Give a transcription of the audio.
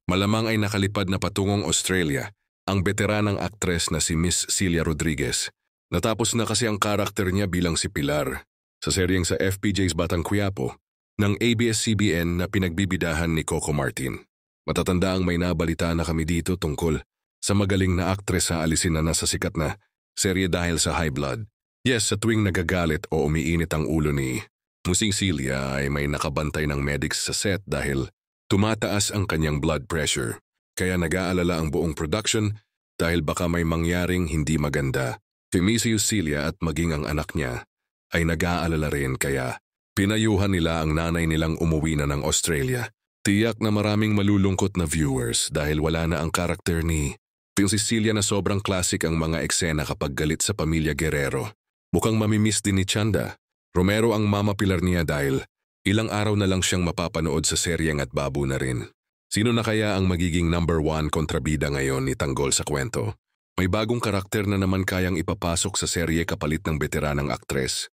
Malamang ay nakalipad na patungong Australia ang veteranang aktres na si Miss Celia Rodriguez. Natapos na kasi ang karakter niya bilang si Pilar sa seryeng sa FPJ's Batang Quiapo ng ABS-CBN na pinagbibidahan ni Coco Martin. Matatanda ang may nabalita na kami dito tungkol sa magaling na aktres sa alisin na nasa sikat na serye dahil sa high blood. Yes, sa tuwing nagagalit o umiinit ang ulo ni Musing Celia ay may nakabantay ng medics sa set dahil tumataas ang kanyang blood pressure. Kaya nag-aalala ang buong production dahil baka may mangyaring hindi maganda. Si Miss Celia at maging ang anak niya ay nag-aalala rin kaya pinayuhan nila ang nanay nilang umuwi na ng Australia. Tiyak na maraming malulungkot na viewers dahil wala na ang karakter ni Cecilia na sobrang classic ang mga eksena kapag galit sa pamilya Guerrero. Mukhang mamimiss din ni Chanda Romero ang mama Pilar niya dahil ilang araw na lang siyang mapapanood sa seryeng at babu na rin. Sino na kaya ang magiging number 1 kontrabida ngayon ni Tanggol sa kwento? May bagong karakter na naman kayang ipapasok sa serye kapalit ng veteranang aktres.